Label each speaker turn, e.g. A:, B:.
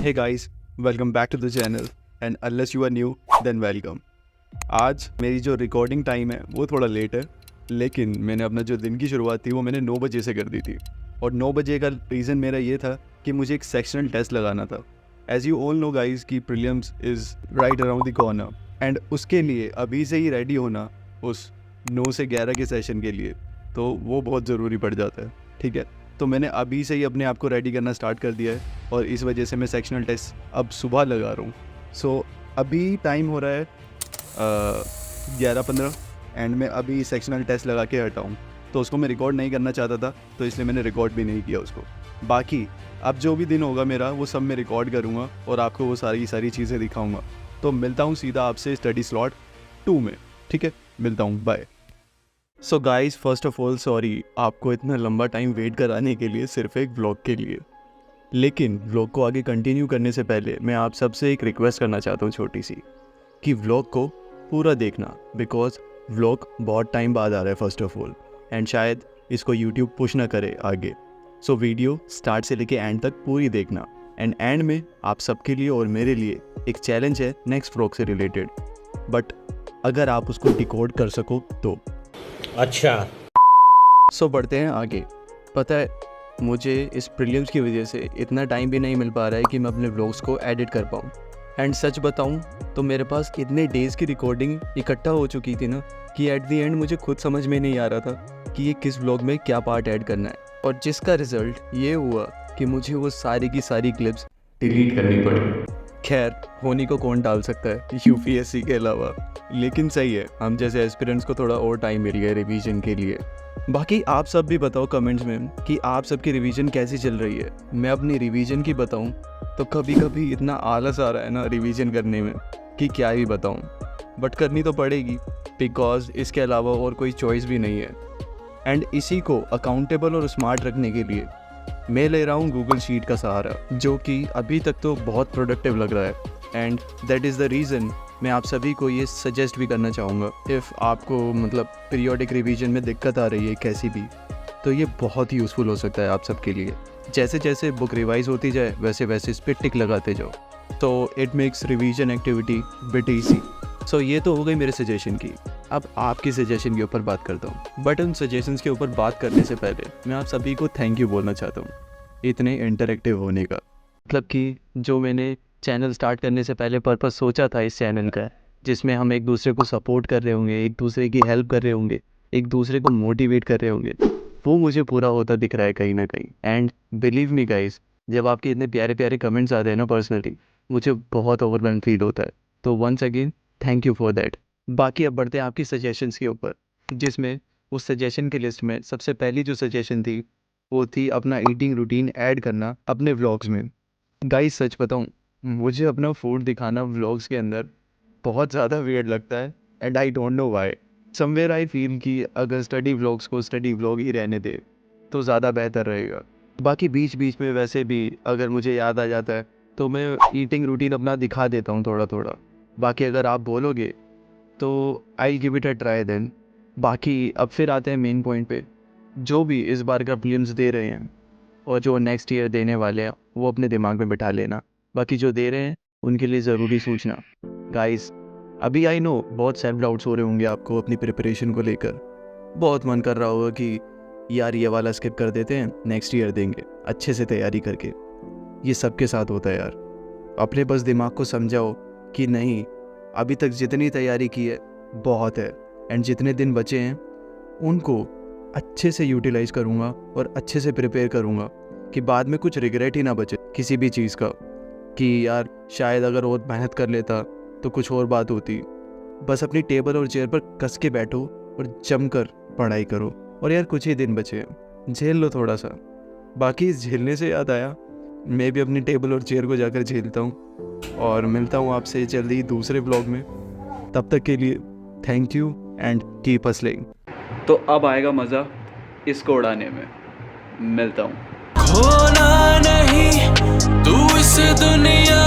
A: Hey guys, welcome back to the channel and unless you are new then welcome। आज मेरी जो recording time है वो थोड़ा लेट है, लेकिन मैंने अपना जो दिन की शुरुआत थी वो मैंने 9 बजे से कर दी थी। और 9 बजे का रीज़न मेरा ये था कि मुझे एक सेक्शनल टेस्ट लगाना था। As you all know guys कि prelims is right around the corner and उसके लिए अभी से ही रेडी होना उस 9 से 11 के सेशन के लिए, तो वो बहुत ज़रूरी पड़ जाता है। ठीक है, तो मैंने अभी से ही अपने आप को रेडी करना स्टार्ट कर दिया है और इस वजह से मैं सेक्शनल टेस्ट अब सुबह लगा रहा हूँ। सो अभी टाइम हो रहा है 11:15 एंड मैं अभी सेक्शनल टेस्ट लगा के हटा हूँ। तो उसको मैं रिकॉर्ड नहीं करना चाहता था, तो इसलिए मैंने रिकॉर्ड भी नहीं किया उसको। बाकी अब जो भी दिन होगा मेरा वो सब मैं रिकॉर्ड करूँगा और आपको वो सारी चीज़ें दिखाऊँगा। तो मिलता हूँ सीधा आपसे स्टडी स्लॉट 2 में। ठीक है, मिलता हूँ, bye. So guys, first of all sorry आपको इतना लंबा टाइम वेट कराने के लिए सिर्फ एक व्लॉग के लिए। लेकिन व्लॉग को आगे कंटिन्यू करने से पहले मैं आप सबसे एक रिक्वेस्ट करना चाहता हूँ छोटी सी, कि व्लॉग को पूरा देखना, बिकॉज व्लॉग बहुत टाइम बाद आ रहा है फर्स्ट ऑफ ऑल एंड शायद इसको यूट्यूब पुश ना करे आगे। सो वीडियो स्टार्ट से लेके एंड तक पूरी देखना एंड एंड में आप सबके लिए और मेरे लिए एक चैलेंज है नेक्स्ट व्लॉग से रिलेटेड, बट अगर आप उसको डिकोड कर सको तो।
B: अच्छा,
A: सो बढ़ते हैं आगे। पता है, मुझे इस प्रीलिम्स की वजह से इतना टाइम भी नहीं मिल पा रहा है कि मैं अपने व्लॉग्स को एडिट कर पाऊँ। एंड सच बताऊँ तो मेरे पास इतने डेज़ की रिकॉर्डिंग इकट्ठा हो चुकी थी ना कि एट द एंड मुझे खुद समझ में नहीं आ रहा था कि ये किस व्लॉग में क्या पार्ट ऐड करना है, और जिसका रिजल्ट ये हुआ कि मुझे वो सारी की सारी क्लिप्स डिलीट करनी पड़ी। खैर, होनी को कौन डाल सकता है यूपीएससी के अलावा, लेकिन सही है, हम जैसे एस्पिरेंट्स को थोड़ा और टाइम मिल गया रिवीजन के लिए। बाकी आप सब भी बताओ कमेंट्स में कि आप सबकी रिवीजन कैसी चल रही है। मैं अपनी रिवीजन की बताऊं तो कभी कभी इतना आलस आ रहा है ना रिवीजन करने में कि क्या ही बताऊं, बट करनी तो पड़ेगी बिकॉज इसके अलावा और कोई चॉइस भी नहीं है। एंड इसी को अकाउंटेबल और स्मार्ट रखने के लिए मैं ले रहा हूँ गूगल शीट का सहारा, जो कि अभी तक तो बहुत प्रोडक्टिव लग रहा है and that is the reason मैं आप सभी को ये सजेस्ट भी करना चाहूँगा। इफ़ आपको मतलब पीरियोडिक रिवीजन में दिक्कत आ रही है कैसी भी, तो ये बहुत ही यूज़फुल हो सकता है आप सबके लिए। जैसे जैसे बुक रिवाइज होती जाए वैसे वैसे इस पर टिक लगाते जाओ, तो it makes revision activity bit easy. So ये तो हो गई मेरे सजेशन की। अब आपकी सजेशन के ऊपर बात करता हूँ, बट उन सजेशंस के ऊपर बात करने से पहले मैं आप सभी को थैंक यू बोलना चाहता हूँ इतने इंटरेक्टिव होने का। मतलब कि जो मैंने चैनल स्टार्ट करने से पहले पर्पस सोचा था इस चैनल का, जिसमें हम एक दूसरे को सपोर्ट कर रहे होंगे, एक दूसरे की हेल्प कर रहे होंगे, एक दूसरे को मोटिवेट कर रहे होंगे, वो मुझे पूरा होता दिख रहा है कहीं ना कहीं। एंड बिलीव मी गाइस, जब आपके इतने प्यारे प्यारे कमेंट्स आते हैं ना पर्सनली, मुझे बहुत ओवरवेल्म फील होता है। तो once again thank you for that. बाकी अब बढ़ते हैं आपकी सजेशंस के ऊपर, जिसमें उस सजेशन की लिस्ट में सबसे पहली जो सजेशन थी वो थी अपना ईटिंग रूटीन ऐड करना अपने व्लॉग्स में। गाइस सच बताऊं, मुझे अपना फूड दिखाना व्लॉग्स के अंदर बहुत ज़्यादा वियर्ड लगता है and I don't know why. Somewhere I feel कि अगर स्टडी व्लॉग्स को स्टडी व्लॉग ही रहने दे तो ज़्यादा बेहतर रहेगा। बाकी बीच बीच में वैसे भी अगर मुझे याद आ जाता है तो मैं ईटिंग रूटीन अपना दिखा देता हूँ थोड़ा थोड़ा। बाकी अगर आप बोलोगे तो I give it a try then. बाकी अब फिर आते हैं मेन पॉइंट पे। जो भी इस बार का प्रीलिम्स दे रहे हैं और जो नेक्स्ट ईयर देने वाले हैं वो अपने दिमाग में बिठा लेना। बाकी जो दे रहे हैं उनके लिए ज़रूरी सूचना गाइस, अभी आई नो बहुत सेल्फ डाउट्स हो रहे होंगे आपको अपनी प्रिपरेशन को लेकर। बहुत मन कर रहा होगा कि यार ये वाला स्किप कर देते हैं, नेक्स्ट ईयर देंगे अच्छे से तैयारी करके। ये सबके साथ होता है यार। अपने बस दिमाग को समझाओ कि नहीं, अभी तक जितनी तैयारी की है बहुत है एंड जितने दिन बचे हैं उनको अच्छे से यूटिलाइज़ करूँगा और अच्छे से प्रिपेयर करूँगा कि बाद में कुछ रिग्रेट ही ना बचे किसी भी चीज़ का, कि यार शायद अगर और मेहनत कर लेता तो कुछ और बात होती। बस अपनी टेबल और चेयर पर कस के बैठो और जमकर पढ़ाई करो। और यार कुछ ही दिन बचे हैं, झेल लो थोड़ा सा। बाकी इस झेलने से याद आया, मैं भी अपनी टेबल और चेयर को जाकर झेलता हूँ और मिलता हूँ आपसे जल्दी दूसरे ब्लॉग में। तब तक के लिए thank you and keep hustling. तो अब आएगा मज़ा इसको उड़ाने में। मिलता हूँ।
C: खोना नहीं तू इस दुनिया